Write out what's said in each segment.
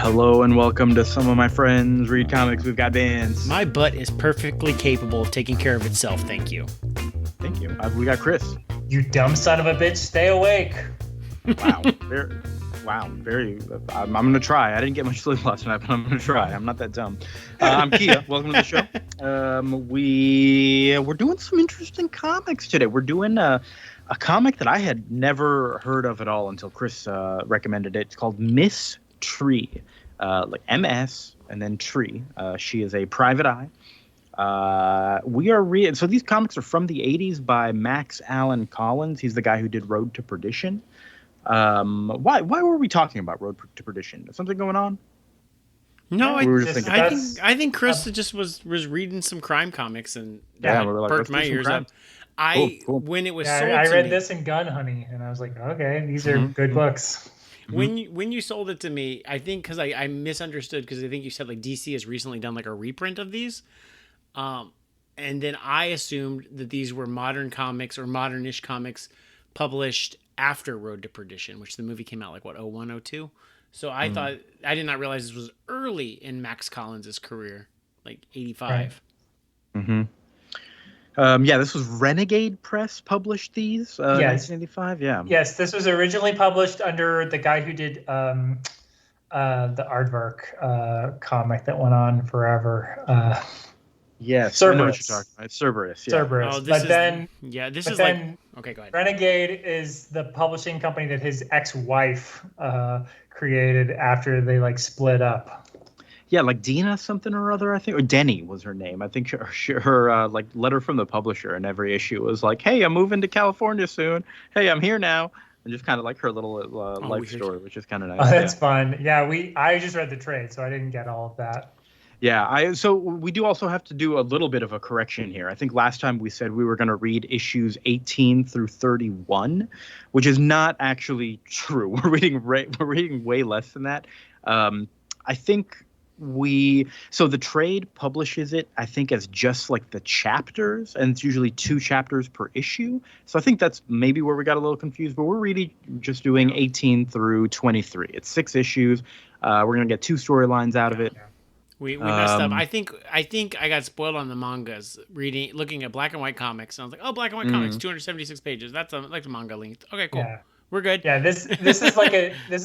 Hello and welcome to Some of My Friends Read Comics. We've got Vance. My butt is perfectly capable of taking care of itself, thank you. Thank you. We got Chris. You dumb son of a bitch, stay awake. Wow. I'm going to try. I didn't get much sleep last night, but I'm going to try. I'm not that dumb. I'm Kia. Welcome to the show. We're doing some interesting comics today. We're doing a comic that I had never heard of at all until Chris recommended it. It's called Miss Tree, like MS and then Tree. She is a private eye. We are reading. So these comics are from the 80s by Max Allan Collins. He's the guy who did Road to Perdition. Why were we talking about Road to Perdition? Is something going on? No, I think Chris just was reading some crime comics and perked my ears up. Cool. When it was sold I to read me, this in Gun Honey, and I was like, okay, these are good books. when you sold it to me, I think because I misunderstood, because I think you said like DC has recently done like a reprint of these, and then I assumed that these were modern comics or modern-ish comics published after Road to Perdition, which the movie came out like 01, 02. So I thought, I did not realize this was early in Max Collins' career, like 85. Right. This was Renegade Press published these. 1985. Yeah. Yes, this was originally published under the guy who did the Aardvark comic that went on forever. Yes, Cerberus. I know what you're talking about. It's Cerberus. Yeah. Cerberus. Oh, okay, go ahead. Renegade is the publishing company that his ex-wife created after they like split up. Yeah, like Dina something or other, I think, or Denny was her name. I think her like letter from the publisher in every issue was like, "Hey, I'm moving to California soon. Hey, I'm here now," and just kind of like her little life story, which is kind of nice. Oh, that's fun. Yeah, I just read the trade, so I didn't get all of that. Yeah, so we do also have to do a little bit of a correction here. I think last time we said we were going to read issues 18 through 31, which is not actually true. We're reading way less than that. I think so the trade publishes it, I think, as just like the chapters, and it's usually 2 chapters per issue. So I think that's maybe where we got a little confused, but we're really just doing 18 through 23. It's 6 issues. We're going to get 2 storylines out of it. We messed up. I think I got spoiled on the mangas looking at black and white comics, and I was like, "Oh, black and white comics, 276 pages. That's like the manga length." Okay, cool. Yeah. We're good. Yeah, this is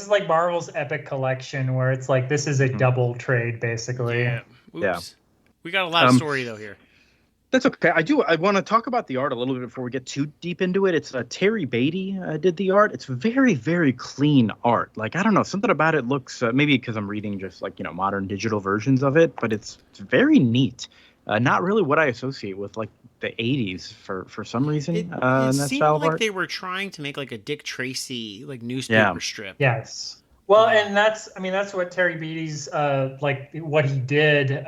like Marvel's Epic Collection, where it's like this is a double trade basically. Yeah. Oops. Yeah. We got a lot of story though here. That's okay. I want to talk about the art a little bit before we get too deep into it. It's Terry Beatty did the art. It's very, very clean art. Like, I don't know, something about it looks, maybe because I'm reading just like, modern digital versions of it, but it's very neat. Not really what I associate with like the 80s for some reason. It that seemed style of like art. they were trying to make like a Dick Tracy like newspaper strip. Yes. Well, and that's what Terry Beatty's like what he did.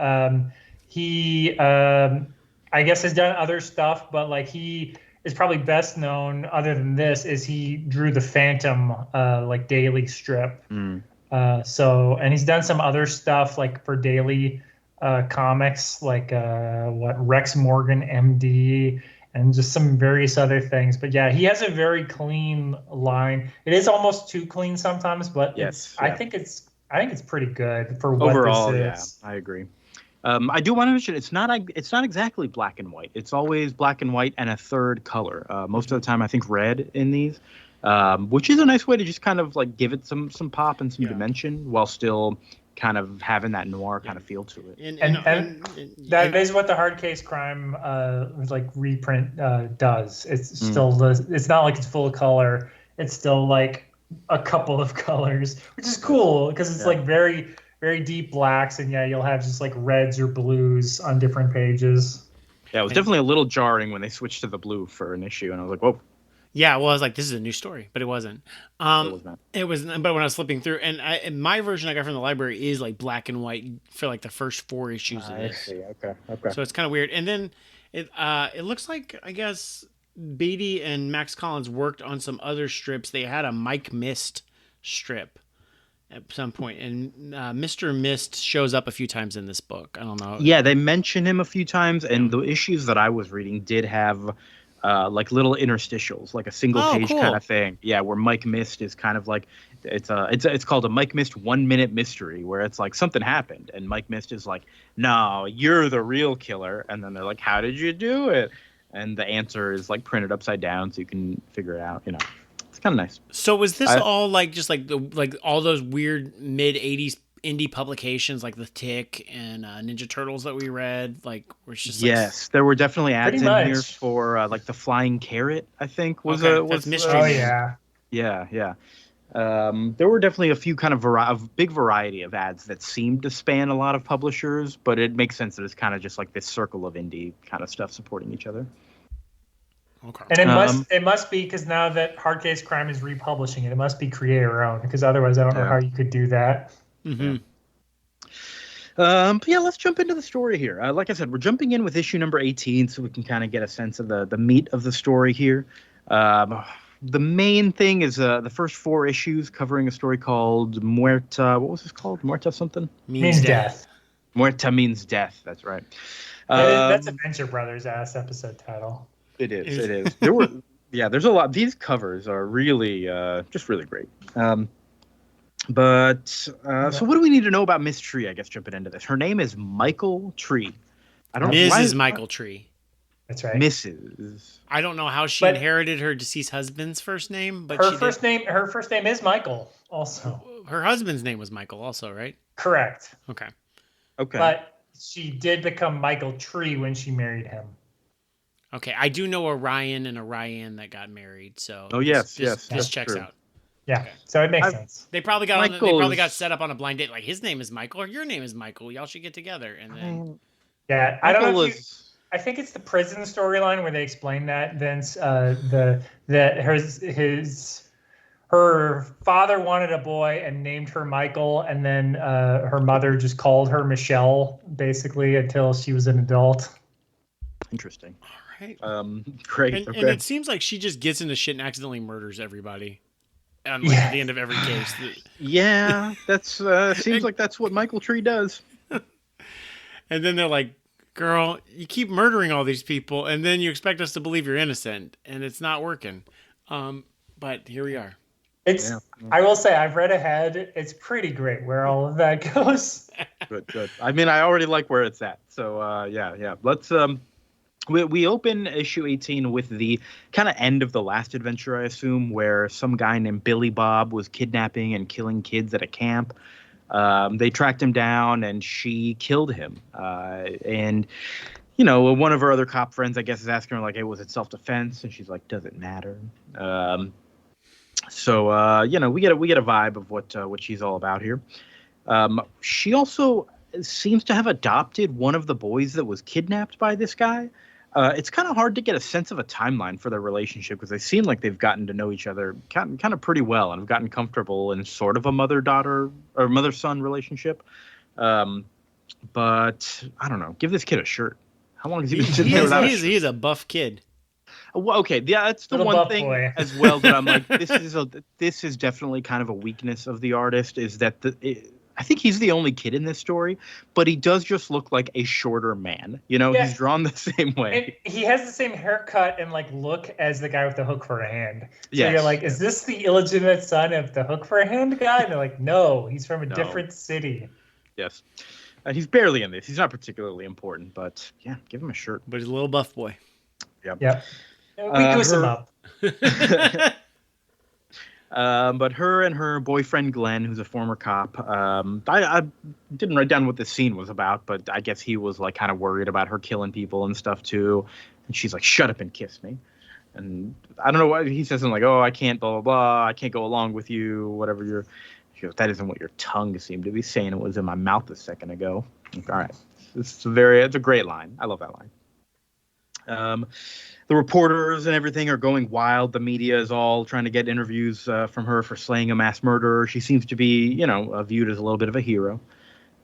He I guess has done other stuff, but like he is probably best known, other than this, is he drew the Phantom like daily strip. And he's done some other stuff like for daily comics, like Rex Morgan MD, and just some various other things. But yeah, he has a very clean line. It is almost too clean sometimes, but I think it's pretty good for what overall. this is. Yeah, I agree. I do want to mention it's not exactly black and white. It's always black and white and a third color. Most of the time, I think red in these, which is a nice way to just kind of like give it some pop and some dimension while still kind of having that noir kind of feel to it. And that is what the hard case crime like reprint does. It's still it's not like it's full color. It's still like a couple of colors, which is cool because it's like very, very deep blacks, and you'll have just like reds or blues on different pages. Yeah, it was definitely a little jarring when they switched to the blue for an issue, and I was like, whoa. Yeah, well, I was like, this is a new story, but it wasn't. It was not. But when I was flipping through, and my version I got from the library is like black and white for like the first 4 issues of this. I see. Okay. So it's kind of weird. And then it looks like, I guess, Beatty and Max Collins worked on some other strips. They had a Mike Mist strip at some point, and Mr. Mist shows up a few times in this book. I don't know. Yeah, they mention him a few times, and the issues that I was reading did have like little interstitials, like a single page cool. kind of thing. Yeah, where Mike Mist is kind of like it's called a Mike Mist 1 minute mystery, where it's like something happened and Mike Mist is like, no, you're the real killer, and then they're like, how did you do it? And the answer is like printed upside down so you can figure it out. It's kind of nice. So was this all like just like all those weird mid 80s indie publications like The Tick and Ninja Turtles that we read? Like, where it's just yes, there were definitely ads Pretty in here much. for like the Flying Carrot, I think was that's mystery. Oh yeah. yeah. There were definitely a few kind of big variety of ads that seemed to span a lot of publishers, but it makes sense that it's kind of just like this circle of indie kind of stuff supporting each other. Okay. And it must be, because now that Hard Case Crime is republishing it, it must be creator owned, because otherwise I don't know how you could do that. Mm-hmm. But yeah, let's jump into the story here. Like I said, we're jumping in with issue number 18 so we can kind of get a sense of the meat of the story here. The main thing is the first 4 issues covering a story called Muerta. What was this called? Muerta something? Means death. Muerta means death. That's right. That's a Venture Brothers ass episode title. It is. There's a lot. These covers are really, just really great. So what do we need to know about Miss Tree, I guess, jumping into this? Her name is Michael Tree. Mrs. Michael Tree. That's right. Mrs. I don't know how she inherited her deceased husband's first name, but her first name is Michael also. Her husband's name was Michael also, right? Correct. Okay. But she did become Michael Tree when she married him. Okay, I do know a Ryan and a Ryan that got married, so yes, this checks true. out. Yeah, okay. So it makes sense. They probably got set up on a blind date, like his name is Michael or your name is Michael. Y'all should get together, and then I don't know. I think it's the prison storyline where they explain that Vince, that her father wanted a boy and named her Michael, and then her mother just called her Michelle basically until she was an adult. Interesting. All right. Great. And it seems like she just gets into shit and accidentally murders everybody. At the end of every case. Yeah, that's seems like that's what Michael Tree does. And then they're like, girl, you keep murdering all these people, and then you expect us to believe you're innocent, and it's not working. But here we are. I will say, I've read ahead. It's pretty great where all of that goes. Good. I mean, I already like where it's at. So, yeah. Let's we open issue 18 with the kind of end of the last adventure, I assume, where some guy named Billy Bob was kidnapping and killing kids at a camp. They tracked him down and she killed him. And, one of her other cop friends, I guess, is asking her, like, hey, was it self-defense? And she's like, does it matter? So we get a vibe of what she's all about here. She also seems to have adopted one of the boys that was kidnapped by this guy. It's kind of hard to get a sense of a timeline for their relationship because they seem like they've gotten to know each other kind of pretty well and have gotten comfortable in sort of a mother-daughter or mother-son relationship. But I don't know. Give this kid a shirt. How long has he been sitting there without a shirt? He's a buff kid. Well, okay, yeah, that's the Little one thing boy. as well that I'm like, this is definitely kind of a weakness of the artist is that I think he's the only kid in this story, but he does just look like a shorter man. He's drawn the same way. And he has the same haircut and look as the guy with the hook for a hand. So yes. You're like, is this the illegitimate son of the hook for a hand guy? And they're like, no, he's from a different city. Yes. He's barely in this. He's not particularly important, but yeah, give him a shirt. But he's a little buff boy. Yep. We goose him up. But her and her boyfriend Glenn, who's a former cop, I didn't write down what this scene was about, but I guess he was like kind of worried about her killing people and stuff too. And she's like, "Shut up and kiss me." And I don't know why he says something like, "Oh, I can't, blah blah blah. I can't go along with you, whatever you're." She goes, "That isn't what your tongue seemed to be saying. It was in my mouth a second ago." Like, all right, it's a great line. I love that line. The reporters and everything are going wild. The media is all trying to get interviews from her for slaying a mass murderer. She seems to be, viewed as a little bit of a hero.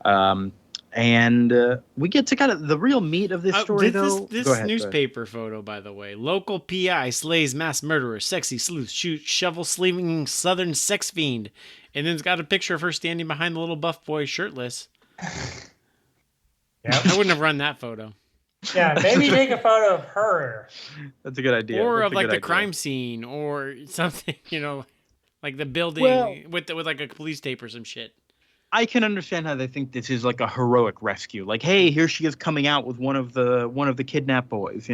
And we get to kind of the real meat of this story, though. This newspaper photo, by the way. Local PI slays mass murderer, sexy sleuth, shoots shovel-slinging southern sex fiend. And then it's got a picture of her standing behind the little buff boy shirtless. Yeah, I wouldn't have run that photo. Yeah, maybe take a photo of her. That's a good idea. Or That's of a like good the idea. crime scene or something, like the building Well, with like a police tape or some shit. I can understand how they think this is like a heroic rescue. Like, hey, here she is coming out with one of the kidnapped boys.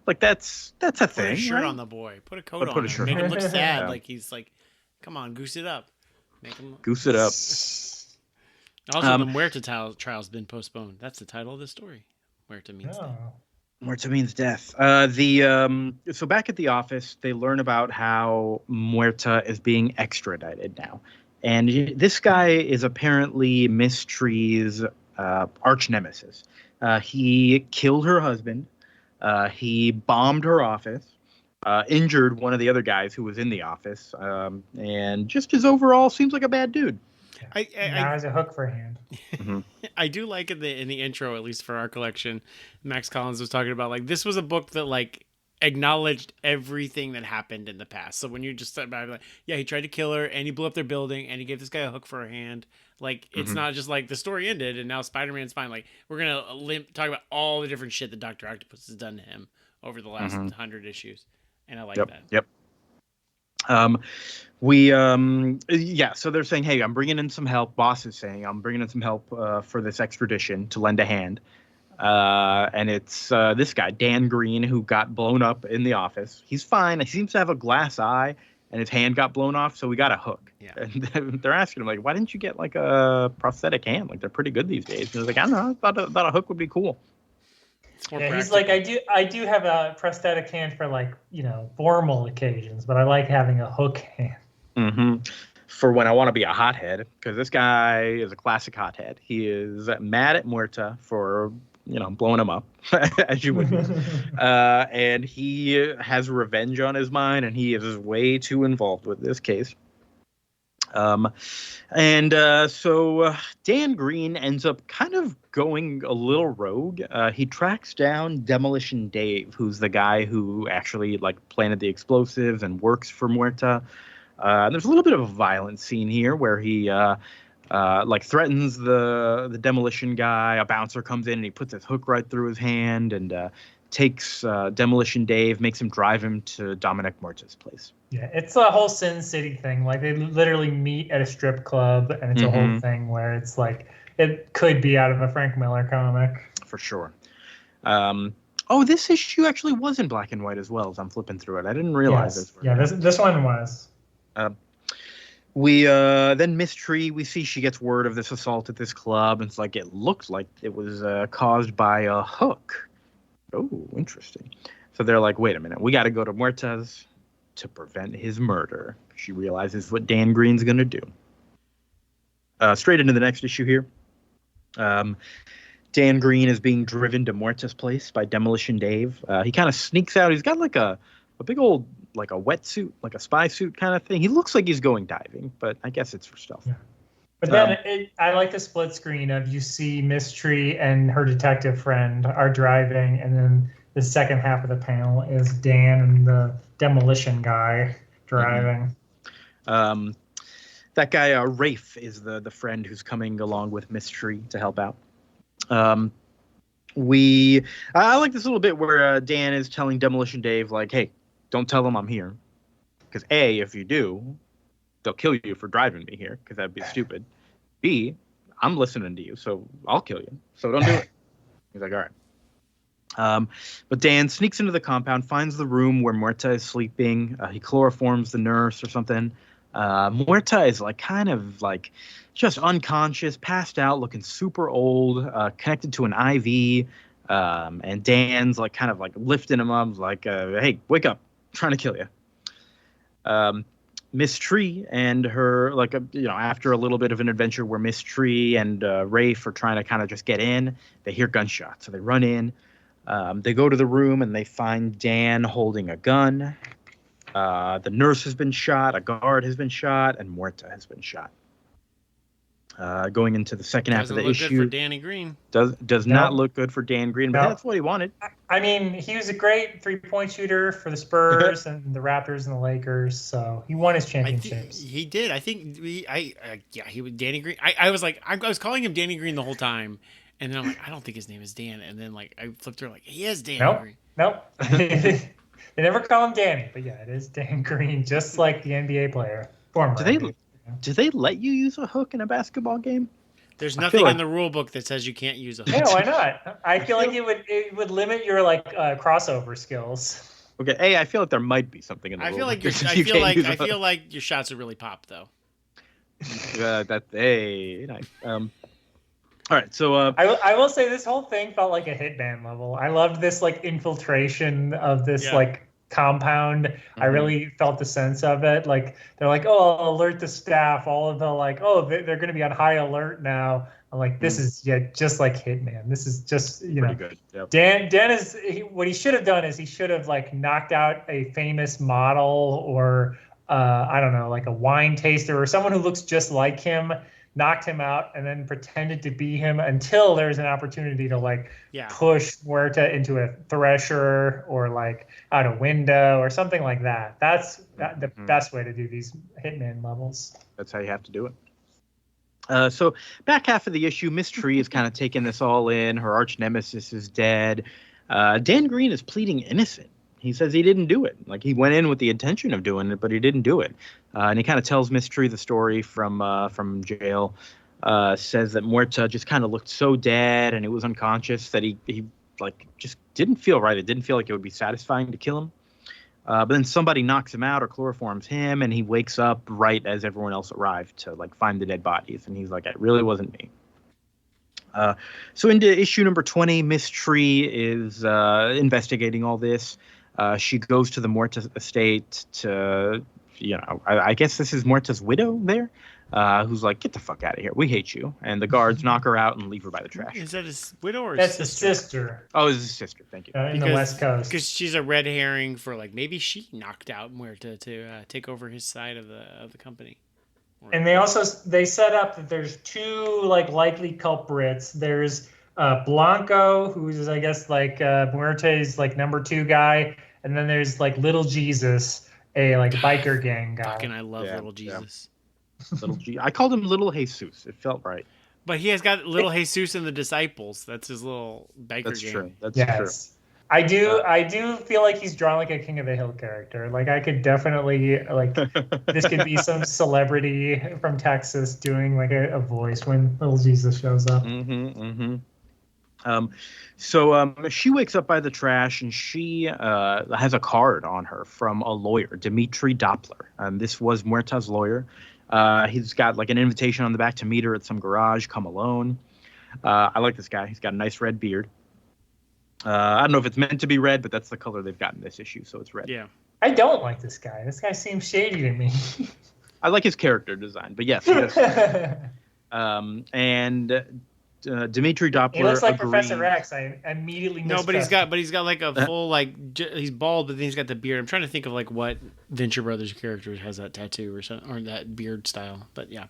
Like that's a Put thing, a shirt right? on the boy. Put a coat Put on a him. shirt Make on him look him. sad. Yeah. Like he's like, come on, goose it up. Make him. Goose it up. Also, the Muerta trial's been postponed. That's the title of the story. Muerta means death. Oh. Muerta means death. So back at the office, they learn about how Muerta is being extradited now, and this guy is apparently Miss Tree's archnemesis. He killed her husband. He bombed her office. Injured one of the other guys who was in the office, and just his overall seems like a bad dude. Now has a hook for a hand. Mm-hmm. I do like in the intro, at least for our collection, Max Collins was talking about like this was a book that like acknowledged everything that happened in the past. So when you just step back, like, yeah, he tried to kill her and he blew up their building and he gave this guy a hook for a hand. Like it's not just like the story ended and now Spider-Man's fine. Like we're gonna talk about all the different shit that Dr. Octopus has done to him over the last 100 issues, and I like that. Yep. So they're saying, hey, I'm bringing in some help. Boss is saying, I'm bringing in some help for this extradition to lend a hand. And it's this guy, Dan Green, who got blown up in the office. He's fine. He seems to have a glass eye and his hand got blown off. So we got a hook. Yeah. And they're asking him, like, why didn't you get like a prosthetic hand? Like, they're pretty good these days. And he's like, I don't know. I thought a hook would be cool. Yeah, he's like, I do have a prosthetic hand for like, formal occasions, but I like having a hook hand. Mm-hmm. For when I want to be a hothead, because this guy is a classic hothead. He is mad at Muerta for, blowing him up, as you would be. And he has revenge on his mind, and he is way too involved with this case. So Dan Green ends up kind of going a little rogue. He tracks down Demolition Dave, who's the guy who actually like planted the explosives and works for Muerta. There's a little bit of a violent scene here where he threatens the demolition guy. A bouncer comes in and he puts his hook right through his hand and takes Demolition Dave, makes him drive him to Dominic Muerta's place. Yeah, it's a whole Sin City thing. Like they literally meet at a strip club, and it's a whole thing where it's like it could be out of a Frank Miller comic. For sure. This issue actually was in black and white as well as I'm flipping through it. I didn't realize this. Yeah, this one was. We then Miss Tree, we see she gets word of this assault at this club, and it's like it looks like it was caused by a hook. Oh, interesting. So they're like, wait a minute, we got to go to Muerta's to prevent his murder. She realizes what Dan Green's going to do. Straight into the next issue here. Dan Green is being driven to Muerta's place by Demolition Dave. He kind of sneaks out. He's got like a big old, like a wetsuit, like a spy suit kind of thing. He looks like he's going diving, but I guess it's for stealth. Yeah. But then I like the split screen of you see Miss Tree and her detective friend are driving, and then the second half of the panel is Dan and the demolition guy driving. That guy, Rafe, is the friend who's coming along with Miss Tree to help out. I like this little bit where Dan is telling Demolition Dave, like, hey, don't tell them I'm here. Because A, if you do, they'll kill you for driving me here, because that'd be stupid. B, I'm listening to you, so I'll kill you. So don't do it. He's like, all right. But Dan sneaks into the compound, finds the room where Muerta is sleeping. He chloroforms the nurse or something. Muerta is like kind of like just unconscious, passed out, looking super old, connected to an IV. And Dan's like kind of like lifting him up, like, hey, wake up, I'm trying to kill you. Miss Tree and her, like, after a little bit of an adventure where Miss Tree and Rafe are trying to kind of just get in, they hear gunshots. So they run in. They go to the room and they find Dan holding a gun. The nurse has been shot, a guard has been shot, and Muerta has been shot. Going into the second half of the issue. Doesn't look good for Danny Green. Does not look good for Dan Green, but that's what he wanted. I mean, he was a great 3-point shooter for the Spurs and the Raptors and the Lakers, so he won his championships. He did. I think he was Danny Green. I was calling him Danny Green the whole time, And then I'm like, I don't think his name is Dan. And then like I flipped through like he is Dan Green. Nope. They never call him Danny, but yeah, it is Dan Green, just like the NBA player. Former NBA. Do they let you use a hook in a basketball game? There's nothing in the rule book that says you can't use a hook. Yeah, why not? I feel like it would limit your like crossover skills. Okay, I feel like there might be something in the rule book. I feel like your shots would really pop though. Nice. All right, so I will say this whole thing felt like a Hitman level. I loved this like infiltration of this like compound. Mm-hmm. I really felt the sense of it. Like they're like, oh, I'll alert the staff. All of the like, oh, they're going to be on high alert now. I'm like, this is just like Hitman. This is just pretty good. Yep. Dan is what he should have done is he should have like knocked out a famous model or I don't know, like a wine taster or someone who looks just like him. Knocked him out and then pretended to be him until there's an opportunity to like push Huerta into a thresher or like out a window or something like that. That's the best way to do these Hitman levels. That's how you have to do it. So back half of the issue, Miss Tree is kind of taking this all in. Her arch nemesis is dead. Dan Green is pleading innocent. He says he didn't do it. Like he went in with the intention of doing it, but he didn't do it. And he kind of tells Miss Tree the story from jail. Says that Muerta just kind of looked so dead and he was unconscious that he like just didn't feel right. It didn't feel like it would be satisfying to kill him. But then somebody knocks him out or chloroforms him, and he wakes up right as everyone else arrived to like find the dead bodies. And he's like, it really wasn't me. So into issue number 20, Miss Tree is investigating all this. She goes to the Muerta estate to, I guess this is Muerta's widow there, who's like, get the fuck out of here. We hate you. And the guards knock her out and leave her by the trash. Is that his widow or That's his sister? That's his sister. Oh, it's his sister. Thank you. In the West Coast. Because she's a red herring for like, maybe she knocked out Muerta to take over his side of the company. And they set up that there's two like likely culprits. There's Blanco, who's I guess like Muerte's like number 2 guy. And then there's like Little Jesus, a like biker gang guy. Fucking I love Little Jesus. Yeah. I called him Little Jesus. It felt right. But he has got Little Jesus and the Disciples. That's his little biker That's gang. True. That's true. I do feel like he's drawn like a King of the Hill character. Like I could definitely like this could be some celebrity from Texas doing like a voice when Little Jesus shows up. So she wakes up by the trash and she has a card on her from a lawyer, Dmitry Doppler. This was Muerta's lawyer. He's got like an invitation on the back to meet her at some garage. Come alone. I like this guy. He's got a nice red beard. I don't know if it's meant to be red, but that's the color they've got in this issue, so it's red. Yeah. I don't like this guy. This guy seems shady to me. I like his character design, but yes. And Dmitry Doppler. He looks like Professor X. I immediately no, but he's got like a full like he's bald, but then he's got the beard. I'm trying to think of like what Venture Brothers character has that tattoo or something, or that beard style. But yeah.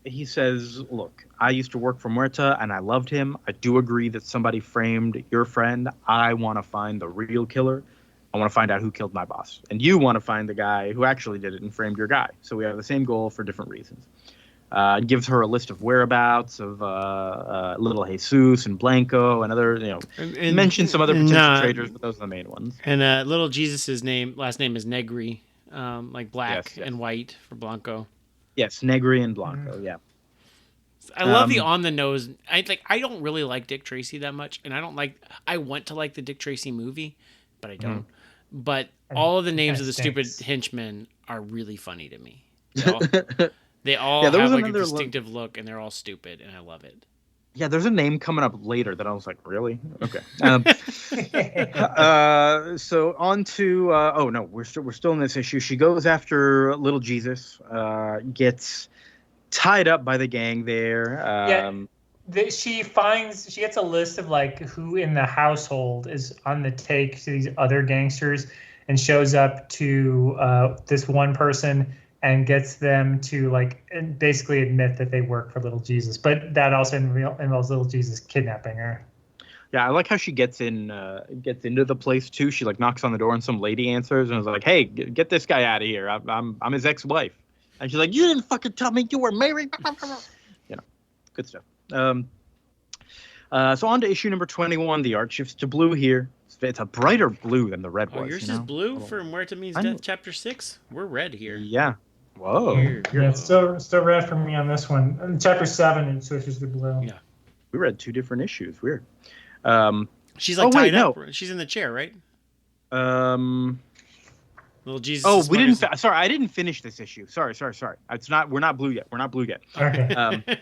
He says, look, I used to work for Muerta and I loved him. I do agree that somebody framed your friend. I want to find the real killer. I want to find out who killed my boss. And you want to find the guy who actually did it and framed your guy. So we have the same goal for different reasons. Gives her a list of whereabouts of Little Jesus and Blanco and other, and mentions some other potential traitors, but those are the main ones. And Little Jesus' last name is Negri, like black and white for Blanco. Yes, Negri and Blanco, yeah. I love the on the nose. I don't really like Dick Tracy that much, and I want to like the Dick Tracy movie, but I don't. But all of the names of the stupid henchmen are really funny to me. They all have like a distinctive look, and they're all stupid, and I love it. Yeah, there's a name coming up later that I was like, really? Okay. So on to we're still in this issue. She goes after Little Jesus, gets tied up by the gang there. She gets a list of like who in the household is on the take to these other gangsters, and shows up to this one person and gets them to like basically admit that they work for Little Jesus. But that also involves Little Jesus kidnapping her. Yeah, I like how she gets into the place too. She like knocks on the door and some lady answers and is like, "Hey, get this guy out of here. I'm his ex-wife." And she's like, "You didn't fucking tell me you were married." Good stuff. So on to issue number 21. The art shifts to blue here. It's a brighter blue than the red was. Yours is blue for Muerta Means Death, Chapter 6? We're red here. Yeah. Whoa. Yeah, it's still red for me on this one. In Chapter 7, it switches to blue. Yeah. We read 2 different issues. Weird. She's like tied up. She's in the chair, right? Little Jesus. Oh, we didn't. Sorry, I didn't finish this issue. Sorry. It's not. We're not blue yet. Okay.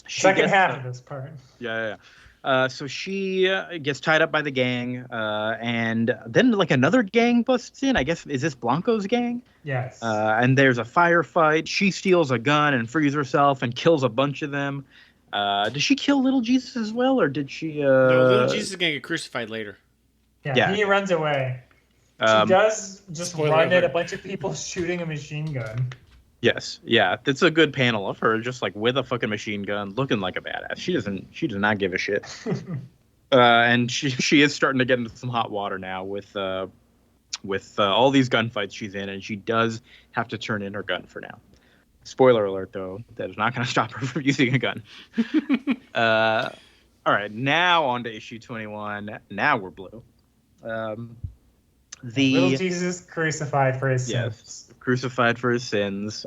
Second half of this part. Yeah. So she gets tied up by the gang, and then like another gang busts in. I guess, is this Blanco's gang? Yes. And there's a firefight. She steals a gun and frees herself and kills a bunch of them. Does she kill Little Jesus as well, or did she? No, Little Jesus is gonna get crucified later. Yeah. He runs away. She does just run at a bunch of people shooting a machine gun. Yes, yeah, that's a good panel of her just like with a fucking machine gun, looking like a badass. She does not give a shit. And she is starting to get into some hot water now with all these gunfights she's in, and she does have to turn in her gun for now. Spoiler alert, though, that is not going to stop her from using a gun. All right, now on to issue 21. Now we're blue. Little Jesus crucified for his sins. Yes, crucified for his sins.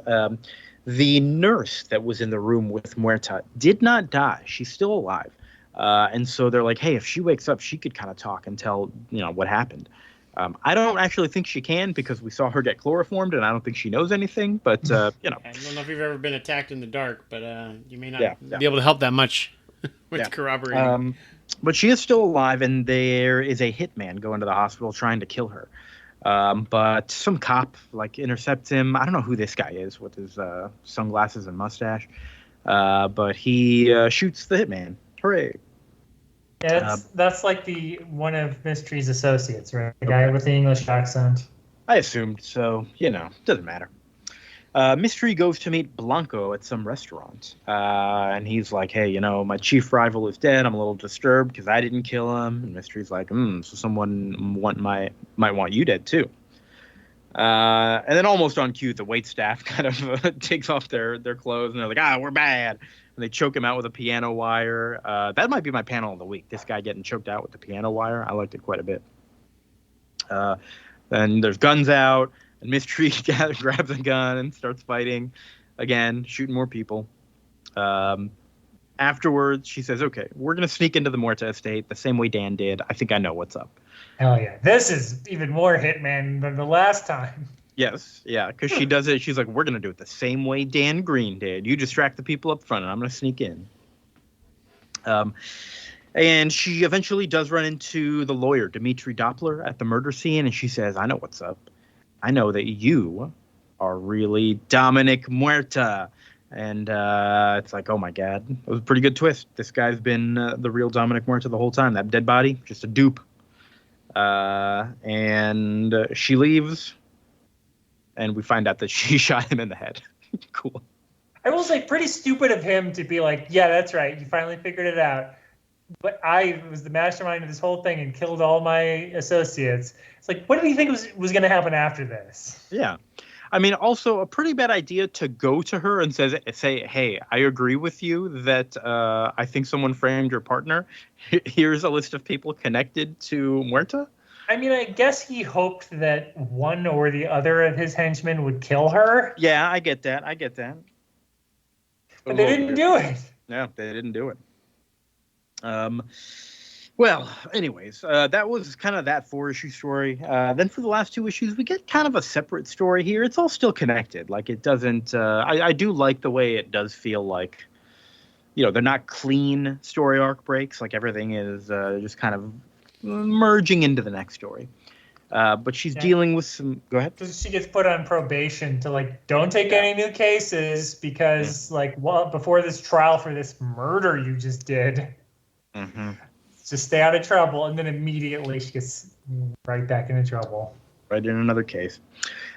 The nurse that was in the room with Muerta did not die. She's still alive. And so they're like, hey, if she wakes up, she could kind of talk and tell, what happened. I don't actually think she can because we saw her get chloroformed, and I don't think she knows anything. But, I don't know if you've ever been attacked in the dark, but you may not be able to help that much with corroborating. But she is still alive, and there is a hitman going to the hospital trying to kill her. But some cop intercepts him. I don't know who this guy is with his sunglasses and mustache. But he shoots the hitman. Hooray! Yeah, that's like the one of Mystery's associates, right? The guy with the English accent. I assumed so. Doesn't matter. Mystery goes to meet Blanco at some restaurant. And he's like, hey, my chief rival is dead. I'm a little disturbed because I didn't kill him. And Mystery's like, so someone might want you dead too. And then almost on cue, the waitstaff kind of takes off their clothes, and they're like, we're bad. And they choke him out with a piano wire. That might be my panel of the week. This guy getting choked out with the piano wire. I liked it quite a bit. Then there's guns out. And Mystery grabs a gun and starts fighting again, shooting more people. Afterwards, she says, okay, we're going to sneak into the Muerta estate the same way Dan did. I think I know what's up. Hell yeah. This is even more Hitman than the last time. Yes, yeah, because she does it. She's like, we're going to do it the same way Dan Green did. You distract the people up front, and I'm going to sneak in. And she eventually does run into the lawyer, Dimitri Doppler, at the murder scene, and she says, I know what's up. I know that you are really Dominic Muerta. And it's like, oh, my God. It was a pretty good twist. This guy's been the real Dominic Muerta the whole time. That dead body, just a dupe. And she leaves. And we find out that she shot him in the head. Cool. I will say, pretty stupid of him to be like, yeah, that's right. You finally figured it out. But I was the mastermind of this whole thing and killed all my associates. It's like, what did he think was going to happen after this? Yeah. I mean, also a pretty bad idea to go to her and say, hey, I agree with you that I think someone framed your partner. Here's a list of people connected to Muerta. I mean, I guess he hoped that one or the other of his henchmen would kill her. Yeah, I get that. But they didn't do it. No, they didn't do it. Well, anyways, that was kind of that 4-issue story. Then for the last 2 issues, we get kind of a separate story here. It's all still connected. Like, it doesn't, I do like the way it does feel like, they're not clean story arc breaks. Like, everything is just kind of merging into the next story. But she's dealing with some, go ahead. She gets put on probation to don't take any new cases because before this trial for this murder you just did, just stay out of trouble. And then immediately she gets right back into trouble. Right in another case.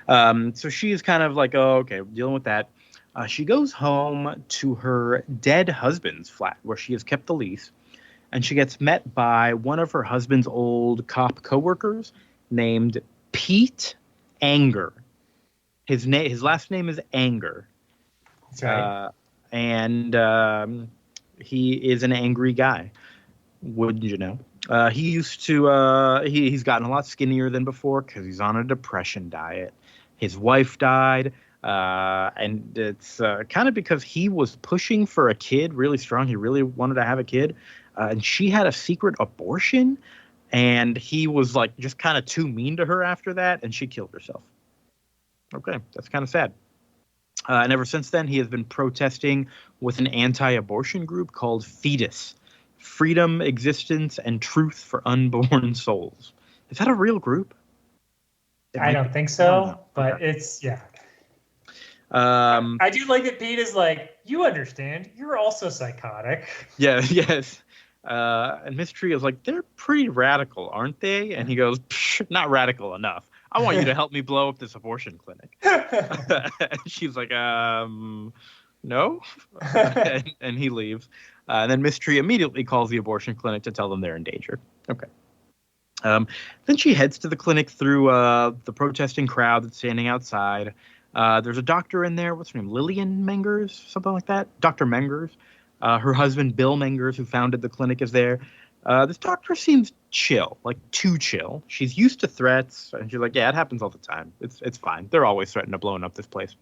So she's kind of like, oh, okay, dealing with that. She goes home to her dead husband's flat where she has kept the lease. And she gets met by one of her husband's old cop coworkers named Pete Anger. His last name is Anger. That's right. And He is an angry guy, wouldn't you know? He used to, he's gotten a lot skinnier than before because he's on a depression diet. His wife died, and it's kind of because he was pushing for a kid really strong. He really wanted to have a kid, and she had a secret abortion, and he was like just kind of too mean to her after that, and she killed herself. Okay, that's kind of sad. And ever since then, he has been protesting with an anti-abortion group called Fetus. Freedom, Existence, and Truth for Unborn Souls. Is that a real group? I don't think so, but it's, yeah. I do like that Pete is like, you understand, you're also psychotic. Yeah, yes. And Miss Tree is like, they're pretty radical, aren't they? And he goes, not radical enough. I want you to help me blow up this abortion clinic. And she's like, no? And he leaves. And then Miss Tree immediately calls the abortion clinic to tell them they're in danger. Okay. Then she heads to the clinic through the protesting crowd that's standing outside. There's a doctor in there. What's her name? Lillian Mengers? Something like that? Dr. Mengers. Her husband, Bill Mengers, who founded the clinic, is there. This doctor seems chill, like too chill. She's used to threats, and she's like, yeah, it happens all the time. It's fine. They're always threatening to blowing up this place.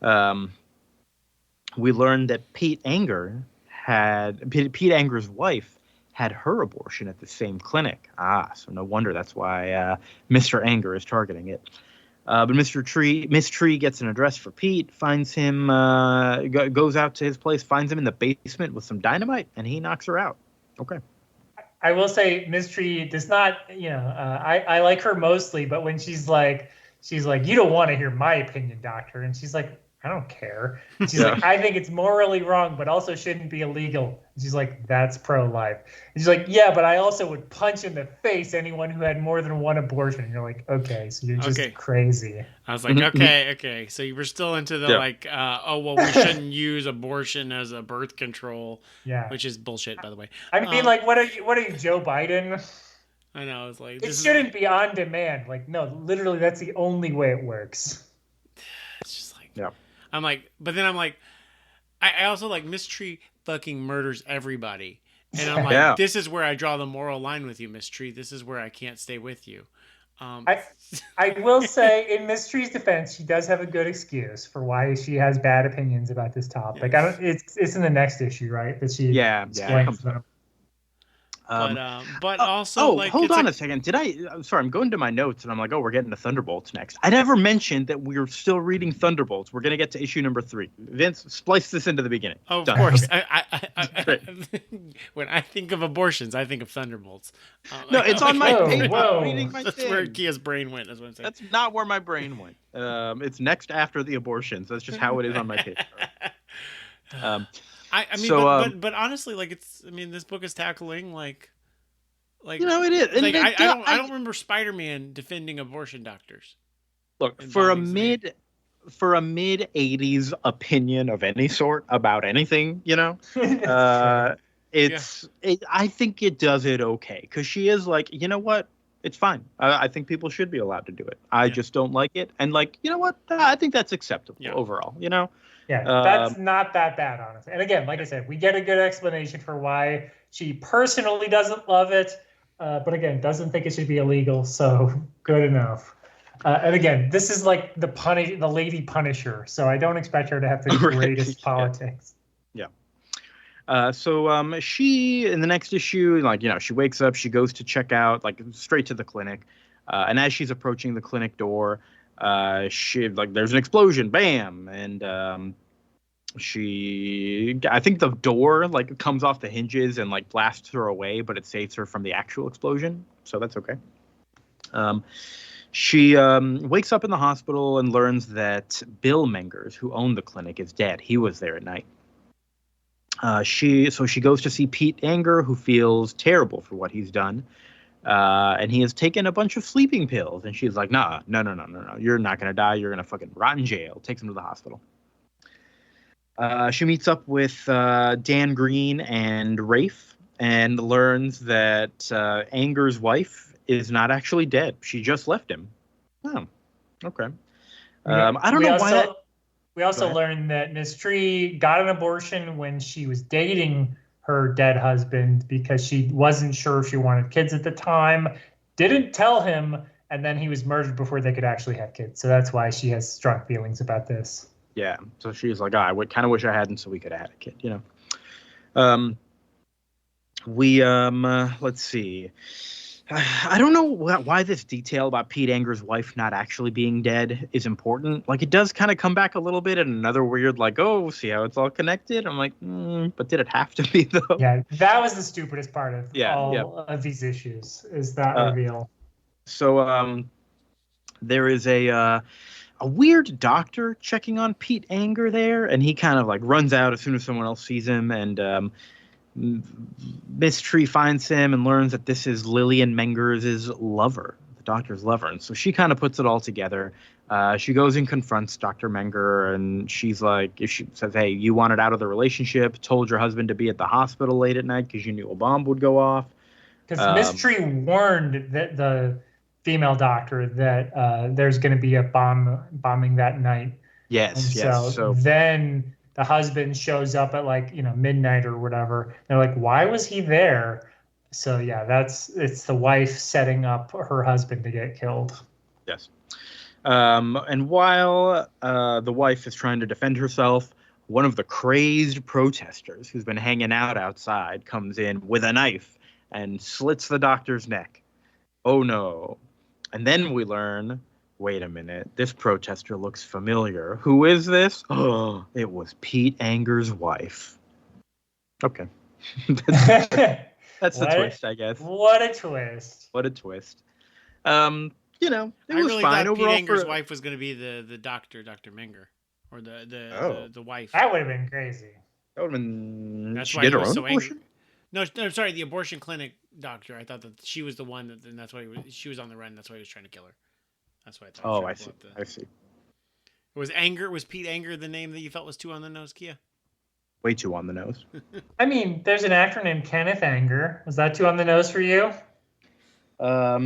We learned that Pete Anger's wife had her abortion at the same clinic. So no wonder that's why Mr. Anger is targeting it. But Miss Tree gets an address for Pete, finds him, goes out to his place, finds him in the basement with some dynamite, and he knocks her out. Okay. I will say Miss Tree does not, I like her mostly, but when she's like, you don't want to hear my opinion, doctor. And she's like, I don't care. And she's like, I think it's morally wrong, but also shouldn't be illegal. And she's like, that's pro-life. And she's like, yeah, but I also would punch in the face anyone who had more than one abortion. And you're like, okay, so you're just crazy. I was like, okay. So you were still into the we shouldn't use abortion as a birth control. Yeah. Which is bullshit, by the way. I mean, what are you, Joe Biden? I know. It's like, it shouldn't be on demand. Like, no, literally, that's the only way it works. It's just like, I'm like, but then I'm like, I also like Miss Tree fucking murders everybody. And I'm like, this is where I draw the moral line with you, Miss Tree. This is where I can't stay with you. I will say, in Miss Tree's defense, she does have a good excuse for why she has bad opinions about this topic. It's in the next issue, right? That she explains them. But also, like, hold on a second. I'm sorry, I'm going to my notes and I'm like, we're getting to Thunderbolts next. I never mentioned that we're still reading Thunderbolts. We're going to get to issue number 3. Vince, splice this into the beginning. Oh, of course. When I think of abortions, I think of Thunderbolts. No, it's on my page. Whoa. I'm reading my That's thing. where Kia's brain went. That's what I'm saying. That's not where my brain went. It's next after the abortions. That's just how it is on my page. But honestly, like, this book is tackling like it is. Like, I don't remember Spider-Man defending abortion doctors. Look, for a mid 80s opinion of any sort about anything, I think it does it okay because she is like, you know what? It's fine. I think people should be allowed to do it. I just don't like it, and like, you know what? I think that's acceptable overall. Yeah, that's not that bad, honestly. And again, like I said, we get a good explanation for why she personally doesn't love it, but again, doesn't think it should be illegal. So good enough. And again, this is like the Lady Punisher, so I don't expect her to have the greatest politics. Yeah. So she, in the next issue, she wakes up, she goes to check out, like, straight to the clinic, and as she's approaching the clinic door, there's an explosion, bam, and I think the door comes off the hinges and blasts her away, but it saves her from the actual explosion, so that's okay. She wakes up in the hospital and learns that Bill Mengers, who owned the clinic, is dead. He was there at night. She goes to see Pete Anger, who feels terrible for what he's done. And he has taken a bunch of sleeping pills. And she's like, no. You're not going to die. You're going to fucking rot in jail. Takes him to the hospital. She meets up with Dan Green and Rafe and learns that Anger's wife is not actually dead. She just left him. Oh, okay. I don't know why that... We also learned that Miss Tree got an abortion when she was dating her dead husband because she wasn't sure if she wanted kids at the time, didn't tell him, and then he was murdered before they could actually have kids. So that's why she has strong feelings about this. Yeah. So she's like, I would kind of wish I hadn't, so we could have had a kid, you know. Let's see. I don't know why this detail about Pete Anger's wife not actually being dead is important. Like, it does kind of come back a little bit in another weird, like, oh, see how it's all connected? I'm like, but did it have to be, though? Yeah, that was the stupidest part of all of these issues, is that reveal. So, there is a weird doctor checking on Pete Anger there, and he kind of, like, runs out as soon as someone else sees him, and Miss Tree finds him and learns that this is Lillian Mengers' lover, the doctor's lover. And so she kind of puts it all together. She goes and confronts Dr. Menger, and she's like, she says, hey, you wanted out of the relationship, told your husband to be at the hospital late at night because you knew a bomb would go off. Because Miss Tree warned the female doctor that there's going to be a bombing that night. Yes, and so then the husband shows up at midnight or whatever. They're like, why was he there? So yeah, it's the wife setting up her husband to get killed. Yes. And while the wife is trying to defend herself, one of the crazed protesters who's been hanging out outside comes in with a knife and slits the doctor's neck. Oh no. And then we learn, wait a minute, this protester looks familiar. Who is this? Oh, it was Pete Anger's wife. Okay. That's the twist, I guess. What a twist. What a twist. It was really fine thought overall. Pete Anger's wife was going to be the doctor, Dr. Menger, or the wife. That would have been crazy. That would have been. That's she why did he her was own so abortion? angry. No, sorry, the abortion clinic doctor. I thought that she was the one and that's why she was on the run. That's why he was trying to kill her. That's why I thought. Oh, I see. I see. Was Pete Anger the name that you felt was too on the nose, Kia? Way too on the nose. I mean, there's an actor named Kenneth Anger. Was that too on the nose for you? I've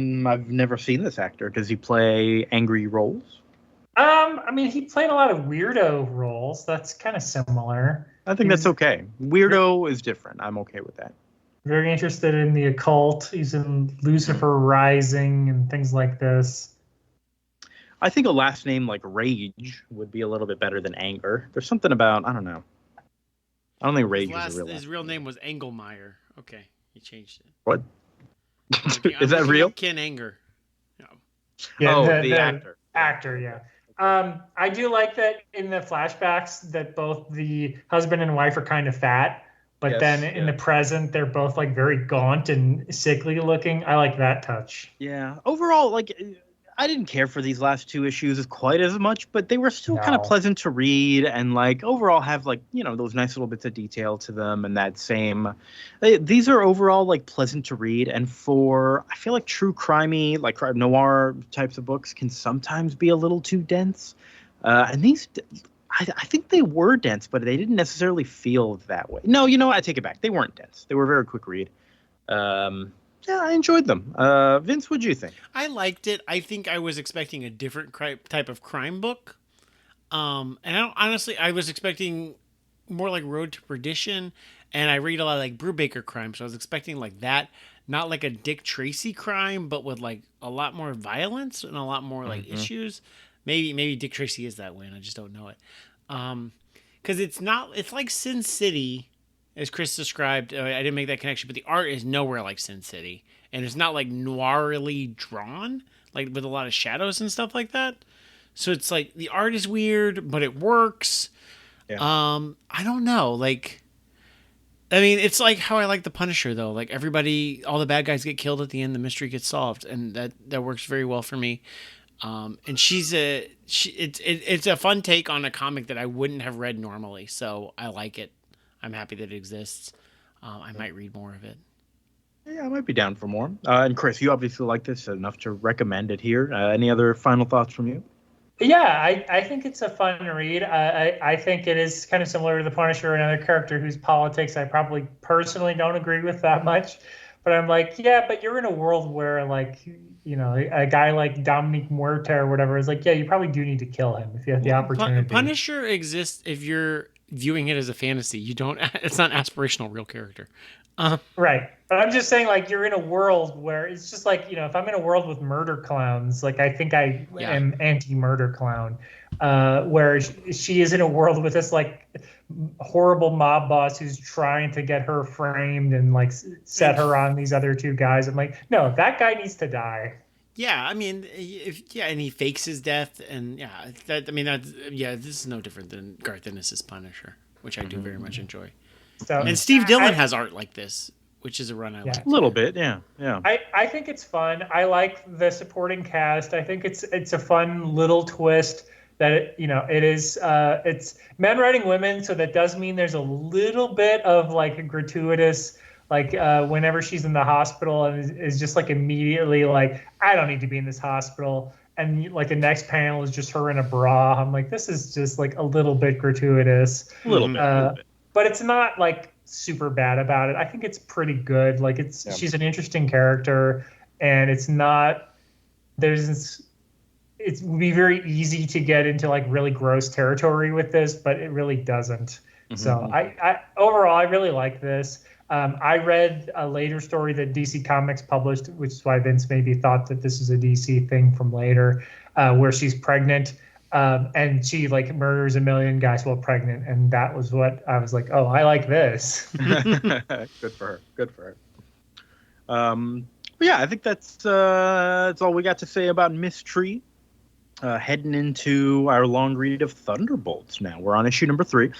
never seen this actor. Does he play angry roles? I mean, he played a lot of weirdo roles. That's kind of similar. I think that's okay. Weirdo is different. I'm okay with that. Very interested in the occult. He's in Lucifer Rising and things like this. I think a last name like Rage would be a little bit better than Anger. There's something about, I don't know. I don't think Rage is a real His real name was Engelmeyer. Okay, he changed it. What? Is that real? Ken Anger. No. Yeah, the actor. Actor, yeah. I do like that in the flashbacks that both the husband and wife are kind of fat, but then in the present they're both like very gaunt and sickly looking. I like that touch. Yeah. Overall, like, I didn't care for these last two issues quite as much, but they were still kind of pleasant to read and like overall have like, those nice little bits of detail to them and that same. These are overall like pleasant to read, and I feel like true crimey, like noir types of books can sometimes be a little too dense. And these, I think they were dense, but they didn't necessarily feel that way. No, I take it back. They weren't dense. They were a very quick read. Yeah, I enjoyed them. Vince, what'd you think? I liked it. I think I was expecting a different type of crime book. And I was expecting more like Road to Perdition, and I read a lot of like Brubaker crime, so I was expecting like that, not like a Dick Tracy crime, but with like a lot more violence and a lot more like issues. Maybe Dick Tracy is that way, and I just don't know it. Because it's like Sin City. As Chris described, I didn't make that connection, but the art is nowhere like Sin City. And it's not like noirly drawn, like with a lot of shadows and stuff like that. So it's like the art is weird, but it works. Yeah. I don't know. Like, I mean, it's like how I like The Punisher, though. Like all the bad guys get killed at the end, the mystery gets solved. And that works very well for me. And it's a fun take on a comic that I wouldn't have read normally. So I like it. I'm happy that it exists. I might read more of it. Yeah, I might be down for more. And Chris, you obviously like this enough to recommend it here. Any other final thoughts from you? Yeah, I think it's a fun read. I think it is kind of similar to The Punisher, another character whose politics I probably personally don't agree with that much. But I'm like, yeah, but you're in a world where like a guy like Dominique Muerta or whatever is like, yeah, you probably do need to kill him if you have the opportunity. Punisher exists if you're viewing it as a fantasy. You don't. It's not an aspirational real character. Right. But I'm just saying, like, you're in a world where it's just like, if I'm in a world with murder clowns, like, I think I am anti-murder clown, where she is in a world with this, like, horrible mob boss who's trying to get her framed and, like, set her on these other two guys. I'm like, no, that guy needs to die. Yeah, I mean, and he fakes his death, and this is no different than Garth Ennis's Punisher, which I do very much enjoy. So, and Steve Dillon has art like this, which is a run I like. A little bit, yeah. I think it's fun. I like the supporting cast. I think it's a fun little twist that it is. It's men writing women, so that does mean there's a little bit of like a gratuitous. Like whenever she's in the hospital and is just like immediately like, I don't need to be in this hospital. And like the next panel is just her in a bra. I'm like, this is just like a little bit gratuitous. A little bit. But it's not like super bad about it. I think it's pretty good. Like she's an interesting character, and it would be very easy to get into like really gross territory with this, but it really doesn't. So I overall, I really like this. I read a later story that DC Comics published, which is why Vince maybe thought that this is a DC thing from later, where she's pregnant and she like murders a million guys while pregnant. And that was what I was like, oh, I like this. Good for her. But yeah, I think that's all we got to say about Mystery. Heading into our long read of Thunderbolts now. We're on issue number 3.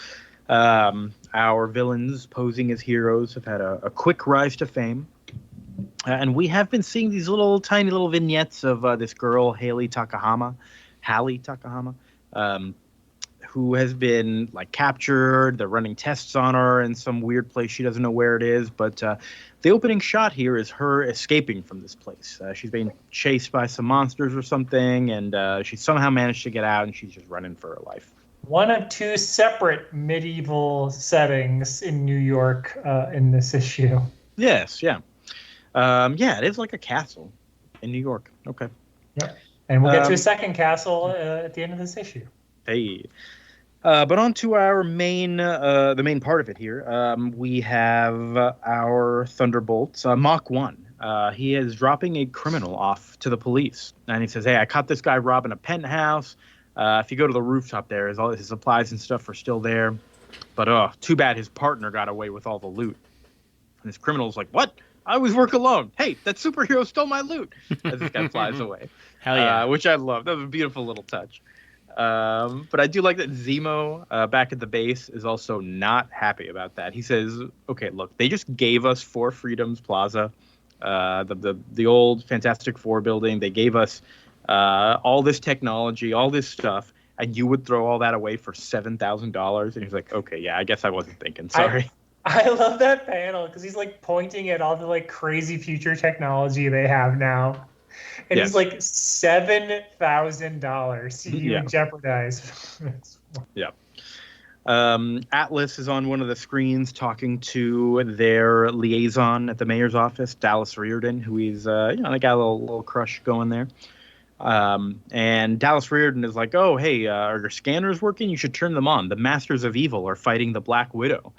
Our villains posing as heroes have had a quick rise to fame. And we have been seeing these tiny little vignettes of this girl, Hallie Takahama, who has been like captured. They're running tests on her in some weird place. She doesn't know where it is. But the opening shot here is her escaping from this place. She's being chased by some monsters or something. And she somehow managed to get out, and she's just running for her life. One of 2 separate medieval settings in New York in this issue. Yes, yeah. It is like a castle in New York. Okay. Yep. And we'll get to a second castle at the end of this issue. Hey. But on to our the main part of it here. We have our Thunderbolts, Mach 1. He is dropping a criminal off to the police. And he says, hey, I caught this guy robbing a penthouse. If you go to the rooftop there, all his supplies and stuff are still there. But too bad his partner got away with all the loot. And this criminal's like, what? I always work alone. Hey, that superhero stole my loot. As this guy flies away. Hell yeah. Which I love. That was a beautiful little touch. But I do like that Zemo, back at the base, is also not happy about that. He says, okay, look, they just gave us 4 Freedoms Plaza, the old Fantastic Four building. They gave us all this technology, all this stuff, and you would throw all that away for $7,000? And he's like, okay, yeah, I guess I wasn't thinking. Sorry. I love that panel because he's like pointing at all the like crazy future technology they have now. And he's like, $7,000 you jeopardize. Yeah. Atlas is on one of the screens talking to their liaison at the mayor's office, Dallas Reardon, who he's, they got a little crush going there. And Dallas Reardon is like, oh, hey, are your scanners working? You should turn them on. The Masters of Evil are fighting the Black Widow.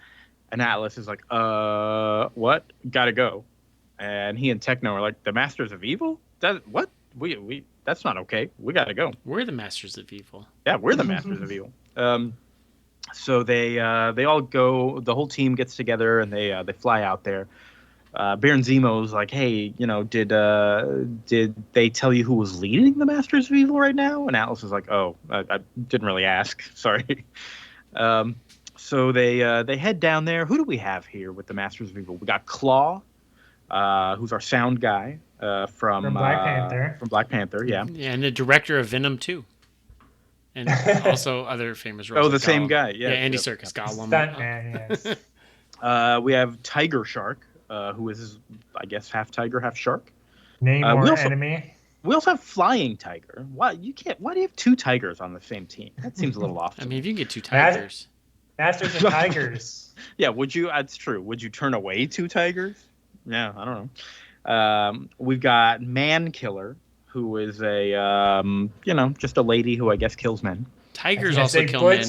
And Atlas is like, what? Gotta go. And he and Techno are like, the Masters of Evil? What? We that's not okay. We gotta go. We're the Masters of Evil. Yeah, we're the Masters of Evil. So they all go. The whole team gets together and they fly out there. Baron Zemo's like, hey, did they tell you who was leading the Masters of Evil right now? And Atlas is like, oh, I didn't really ask. Sorry. So they head down there. Who do we have here with the Masters of Evil? We got Claw, who's our sound guy from Black Panther. From Black Panther, yeah. Yeah, and the director of Venom 2. And also other famous roles. Oh, the same guy. Yeah, Andy Serkis, Gollum. Stuntman, yes. We have Tiger Shark, who is, I guess, half tiger, half shark. Name or enemy. We also have Flying Tiger. Why do you have 2 tigers on the same team? That seems a little off. I mean, if you can get 2 tigers. Masters and Tigers. Yeah, would you? That's true. Would you turn away 2 tigers? Yeah, I don't know. We've got Man Killer, who is a just a lady who I guess kills men. Tigers also kill men.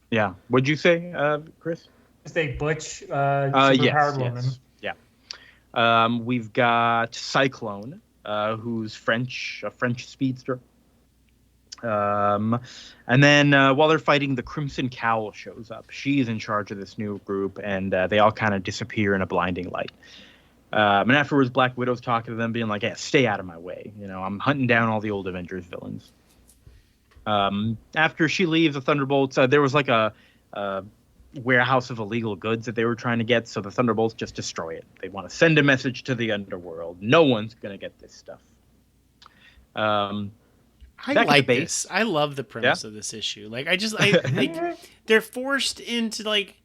Yeah. What'd you say, Chris? Just a butch, superpowered woman. Yeah. We've got Cyclone, who's a French speedster. And then while they're fighting, the Crimson Cowl shows up. She's in charge of this new group, and they all kind of disappear in a blinding light. And afterwards, Black Widow's talking to them, being like, "Yeah, stay out of my way. I'm hunting down all the old Avengers villains." After she leaves, the Thunderbolts, there was like a warehouse of illegal goods that they were trying to get, so the Thunderbolts just destroy it. They want to send a message to the underworld. No one's going to get this stuff. I like this. I love the premise of this issue. Like, they're forced into like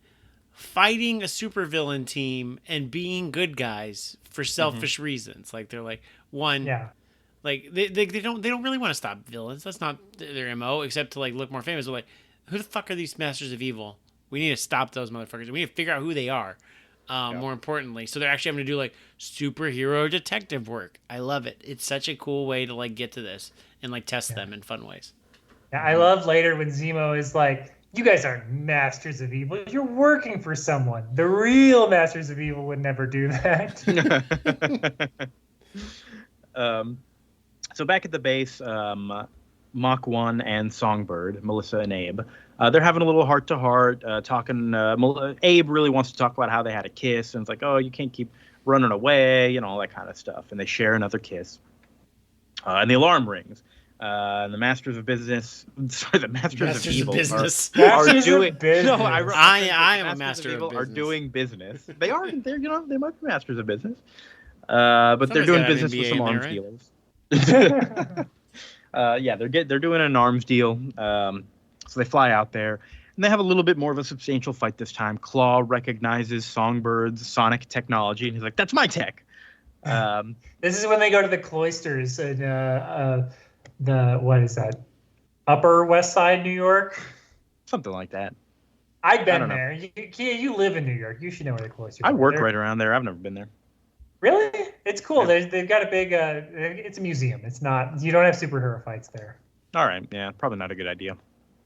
fighting a supervillain team and being good guys for selfish reasons. Like they're like like they don't really want to stop villains. That's not their MO, except to like look more famous. They're like, who the fuck are these masters of evil? We need to stop those motherfuckers. We need to figure out who they are. More importantly, so they're actually having to do like superhero detective work. I love it. It's such a cool way to like get to this and like test them in fun ways. Yeah, I love later when Zemo is like, "You guys aren't masters of evil. You're working for someone. The real masters of evil would never do that." So back at the base, Mach 1 and Songbird, Melissa and Abe, they're having a little heart-to-heart, talking. Abe really wants to talk about how they had a kiss, and it's like, "Oh, you can't keep running away," all that kind of stuff. And they share another kiss. And the alarm rings. And the Masters of Business, the Masters of Evil are doing. No, I am a master of business. Are doing business. They are. They might be masters of business. But they're doing business with some arms dealers. They're doing an arms deal. So they fly out there, and they have a little bit more of a substantial fight this time. Claw recognizes Songbird's sonic technology, and he's like, "That's my tech." This is when they go to the cloisters in what is that? Upper West Side, New York? Something like that. I've been there. You live in New York. You should know where the cloisters are. I work right around there. I've never been there. Really? It's cool. Yeah. They've got a big. It's a museum. It's not. You don't have superhero fights there. All right. Yeah. Probably not a good idea.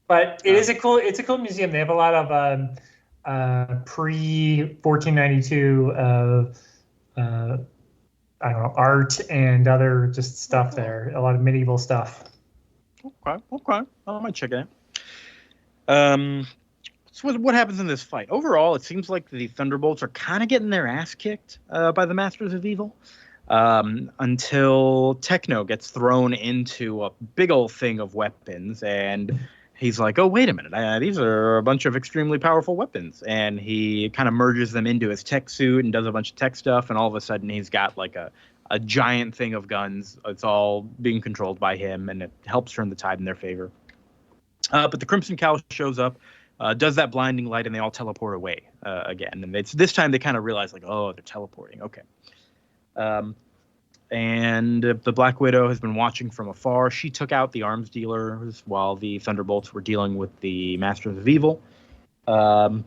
But it's a cool museum. They have a lot of pre 1492 I don't know, art and other just stuff there. A lot of medieval stuff. Okay. I might check it out. So what happens in this fight? Overall, it seems like the Thunderbolts are kind of getting their ass kicked by the Masters of Evil until Techno gets thrown into a big old thing of weapons, and he's like, "Oh, wait a minute, these are a bunch of extremely powerful weapons." And he kind of merges them into his tech suit and does a bunch of tech stuff, and all of a sudden he's got like a giant thing of guns. It's all being controlled by him, and it helps turn the tide in their favor. But the Crimson Cowl shows up, does that blinding light, and they all teleport away again. And it's this time they kind of realize, like, oh, they're teleporting. Okay. And the Black Widow has been watching from afar. She took out the arms dealers while the Thunderbolts were dealing with the Masters of Evil. That's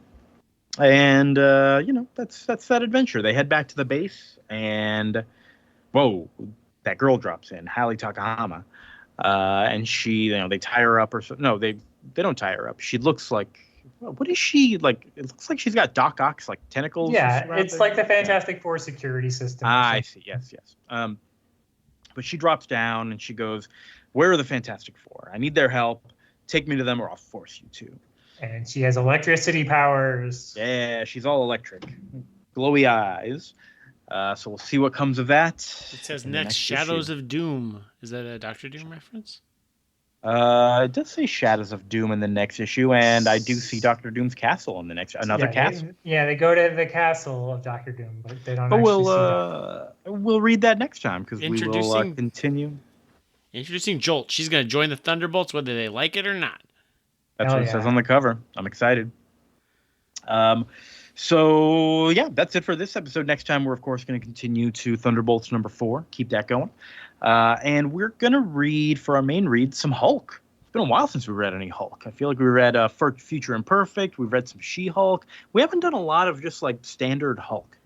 that adventure. They head back to the base, and whoa, that girl drops in, Halle Takahama. And she, they tie her up or so. No, they don't tie her up. She looks like, what is she like? It looks like she's got Doc Ock's like tentacles. Yeah, it's like the Fantastic Four security system. I see. Yes. But she drops down and she goes, "Where are the Fantastic Four? I need their help. Take me to them, or I'll force you to." And she has electricity powers. Yeah, she's all electric, glowy eyes. So we'll see what comes of that. It says next Shadows of Doom. Is that a Doctor Doom reference? It does say Shadows of Doom in the next issue, and I do see Doctor Doom's castle in the next castle. They go to the castle of Doctor Doom, but they don't. But we'll read that next time because we will continue. Introducing Jolt. She's going to join the Thunderbolts whether they like it or not. That's what it says on the cover. I'm excited. So yeah, that's it for this episode. Next time, we're of course going to continue to Thunderbolts number 4. Keep that going. And we're going to read, for our main read, some Hulk. It's been a while since we read any Hulk. I feel like we read Future Imperfect. We've read some She-Hulk. We haven't done a lot of just like standard Hulk.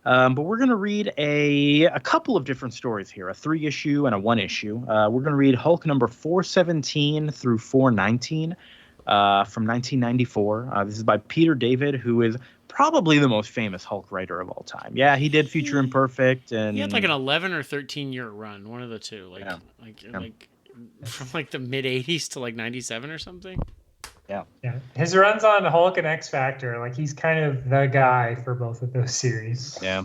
But we're going to read a couple of different stories here, a 3-issue and a 1-issue. We're going to read Hulk number 417 through 419 from 1994. This is by Peter David, who is probably the most famous Hulk writer of all time. Yeah, he did Future Imperfect, and he had like an 11 or 13 year run, one of the two, like from like the mid 80s to like 97 or something. Yeah. His runs on Hulk and X Factor, like he's kind of the guy for both of those series. Yeah.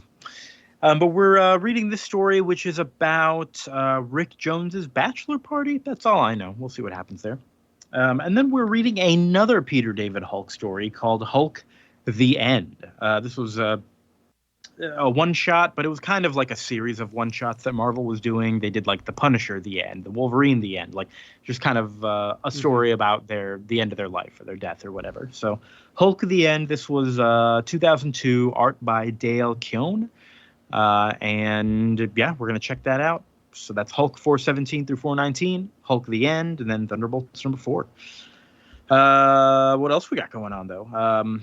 But we're reading this story, which is about Rick Jones's bachelor party. That's all I know. We'll see what happens there. And then we're reading another Peter David Hulk story called Hulk: The End. This was a one-shot, but it was kind of like a series of one-shots that Marvel was doing. They did like The Punisher: The End, The Wolverine: The End, like just kind of a story about the end of their life or their death or whatever. So Hulk: The End. This was 2002, art by Dale Keown. And yeah, we're going to check that out. So that's Hulk 417 through 419, Hulk: The End, and then Thunderbolts number 4. What else we got going on, though?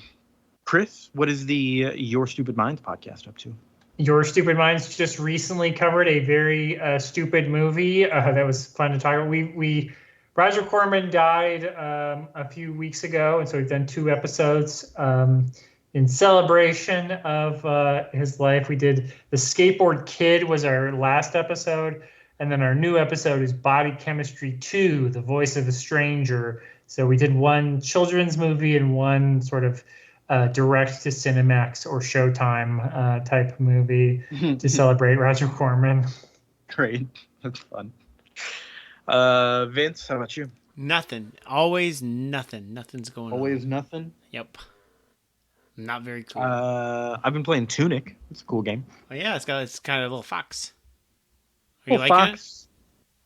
Chris, what is the Your Stupid Minds podcast up to? Your Stupid Minds just recently covered a very stupid movie that was fun to talk about. Roger Corman died a few weeks ago, and so we've done 2 episodes in celebration of his life. We did The Skateboard Kid was our last episode, and then our new episode is Body Chemistry 2, The Voice of a Stranger. So we did one children's movie and one sort of direct to Cinemax or Showtime type movie to celebrate Roger Corman. Great. That's fun. Vince, how about you? Nothing. Always nothing. Nothing's going on. Always nothing? Yep. Not very cool. I've been playing Tunic. It's a cool game. Oh yeah, it's kind of a little fox. Are you liking Fox.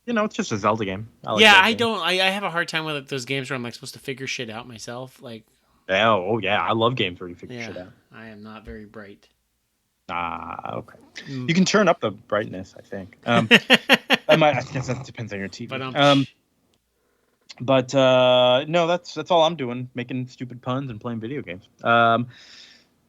It? You know, it's just a Zelda game. I have a hard time with those games where I'm like supposed to figure shit out myself. Like, yeah, I love games where you figure shit out. I am not very bright. Okay. You can turn up the brightness, I think. I guess that depends on your TV. But no, that's all I'm doing, making stupid puns and playing video games.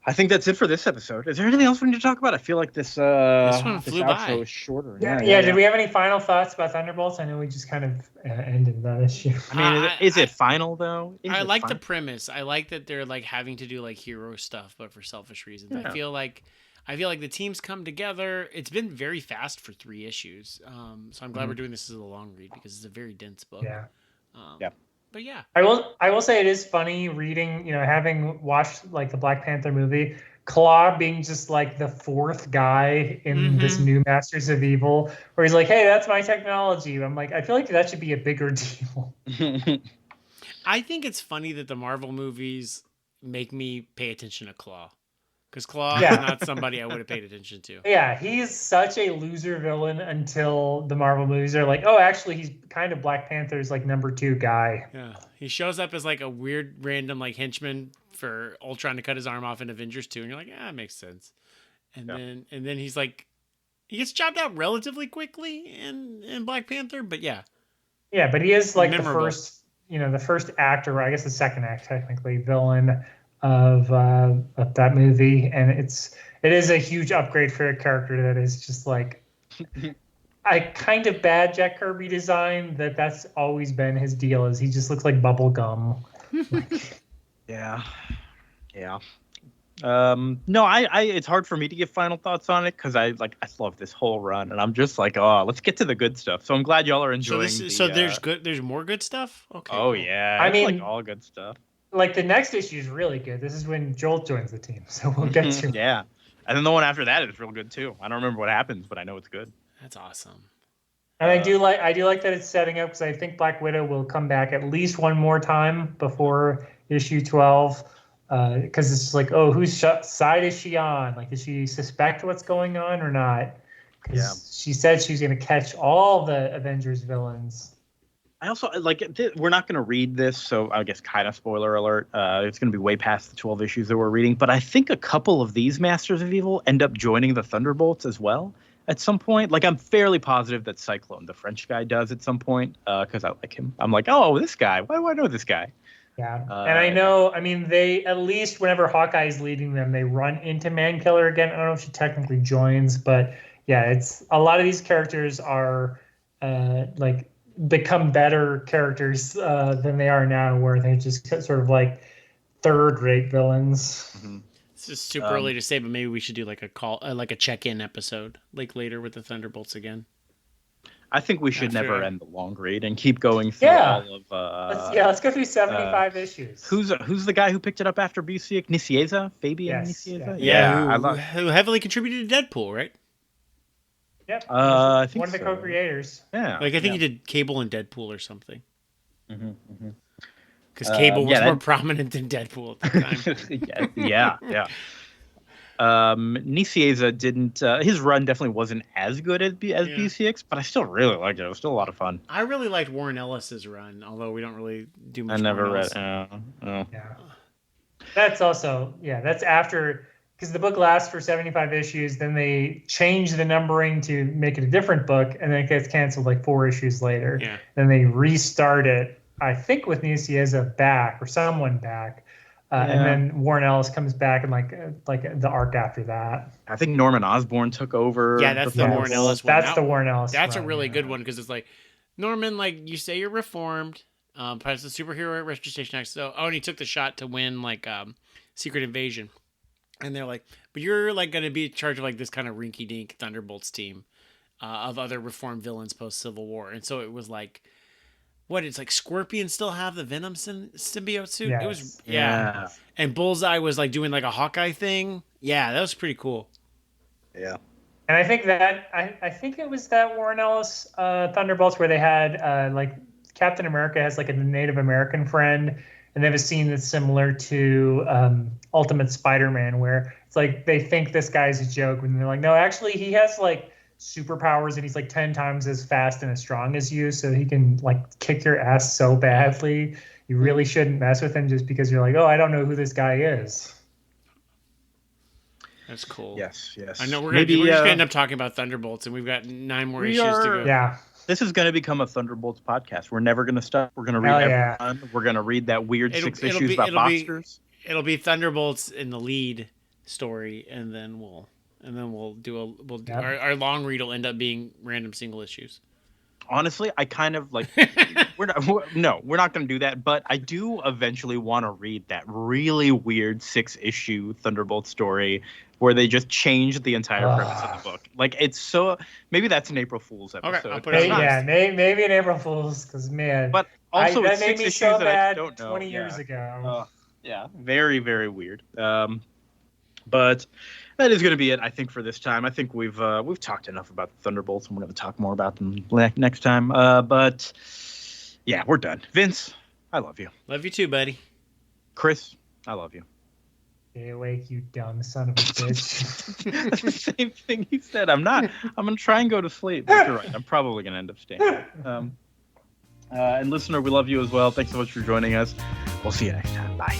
I think that's it for this episode. Is there anything else we need to talk about? I feel like this one flew outro by. is shorter. Yeah. Did we have any final thoughts about Thunderbolts? I know we just kind of ended that issue. I mean, is it final though? I like the premise. I like that they're like having to do like hero stuff, but for selfish reasons. Yeah. I feel like the teams come together. It's been very fast for 3 issues. So I'm glad we're doing this as a long read because it's a very dense book. Yeah. But yeah, I will say it is funny reading, having watched like the Black Panther movie, Claw being just like the 4th guy in this new Masters of Evil, where he's like, hey, that's my technology. I'm like, I feel like that should be a bigger deal. I think it's funny that the Marvel movies make me pay attention to Claw. Because Claw is not somebody I would have paid attention to. Yeah, he's such a loser villain until the Marvel movies are like, oh, actually, he's kind of Black Panther's like number 2 guy. Yeah, he shows up as like a weird random like henchman for Ultron to cut his arm off in Avengers 2, and you're like, it makes sense. And then he's like, he gets chopped out relatively quickly in Black Panther, but yeah. Yeah, but he is like the first actor, I guess the second act technically, villain of that movie, and it is a huge upgrade for a character that is just like a kind of bad Jack Kirby design. That's always been his deal, is he just looks like bubble gum. Yeah. No, I it's hard for me to give final thoughts on it because I love this whole run, and I'm just like, let's get to the good stuff. So I'm glad y'all are enjoying. So there's more good stuff. Okay. Oh yeah, I mean, like all good stuff. Like the next issue is really good. This is when Joel joins the team, so we'll get to. Yeah, and then the one after that is real good too. I don't remember what happens, but I know it's good. That's awesome. And I do like that it's setting up, because I think Black Widow will come back at least one more time before issue 12, because it's just like, whose side is she on? Like, does she suspect what's going on or not? Because she said she's going to catch all the Avengers villains. I also we're not going to read this, so I guess kind of spoiler alert. It's going to be way past the 12 issues that we're reading, but I think a couple of these Masters of Evil end up joining the Thunderbolts as well at some point. Like, I'm fairly positive that Cyclone, the French guy, does at some point, because I like him. I'm like, this guy. Why do I know this guy? Yeah, and I know, I mean, they, at least whenever Hawkeye is leading them, they run into Mankiller again. I don't know if she technically joins, but yeah, it's a lot of these characters are like become better characters than they are now, where they just sort of like third-rate villains. Mm-hmm. It's just super early to say, but maybe we should do like a call, like a check-in episode, like later with the Thunderbolts again. I think we should never end the long read and keep going through all of. Let's go through 75 issues. Who's the guy who picked it up after BC? Nicieza? Fabian Nicieza? Yeah, who heavily contributed to Deadpool, right? Yep. I think one of the co-creators. Yeah. Like I think he did Cable and Deadpool or something. Because Mm-hmm. Cable was more prominent than Deadpool at the time. yeah. Nicieza didn't. His run definitely wasn't as good as BCX, but I still really liked it. It was still a lot of fun. I really liked Warren Ellis's run, although we don't really do much. I never Warren read. Ellis. Yeah. That's also that's after, because the book lasts for 75 issues. Then they change the numbering to make it a different book, and then it gets canceled like 4 issues later. Yeah. Then they restart it, I think, with Nicieza back or someone back. And then Warren Ellis comes back and like the arc after that. I think Norman Osborn took over. Yeah, that's the Warren Ellis one. That's the Warren Ellis. That's a really good one, because it's like, Norman, like, you say you're reformed, part of the Superhero Registration Act. So, and he took the shot to win like Secret Invasion, and they're like, but you're like going to be in charge of like this kind of rinky-dink Thunderbolts team of other reformed villains post Civil War, and so it was like. What, it's like Scorpion still have the Venom symbiote suit? Yes. It was and Bullseye was like doing like a Hawkeye thing. Yeah, that was pretty cool. Yeah. And I think that I think it was that Warren Ellis Thunderbolts where they had like Captain America has like a Native American friend, and they have a scene that's similar to Ultimate Spider-Man, where it's like they think this guy's a joke, and they're like, no, actually he has like superpowers and he's like 10 times as fast and as strong as you, so he can like kick your ass so badly. You really shouldn't mess with him just because you're like, oh, I don't know who this guy is. That's cool. Yes. I know we're just gonna end up talking about Thunderbolts, and we've got 9 more issues to go. Yeah. This is going to become a Thunderbolts podcast. We're never going to stop. We're going to read everyone. We're going to read that weird 6 issues about boxers. It'll be Thunderbolts in the lead story, and then we'll do our long read will end up being random single issues. Honestly, I kind of like we're not going to do that, but I do eventually want to read that really weird 6-issue Thunderbolt story where they just changed the entire premise of the book. Like, it's so, maybe that's an April Fool's episode. Okay, I'll put it on. Maybe an April Fool's, because man, but also that it's made 6 me issues so that bad I don't know. 20 years ago. Yeah, very, very weird. But that is going to be it, I think, for this time. I think we've talked enough about the Thunderbolts, and we're going to talk more about them next time. But yeah, we're done. Vince, I love you. Love you too, buddy. Chris, I love you. Stay awake, you dumb son of a bitch. That's the same thing he said. I'm going to try and go to sleep. But you're right. I'm probably going to end up staying. And listener, we love you as well. Thanks so much for joining us. We'll see you next time. Bye.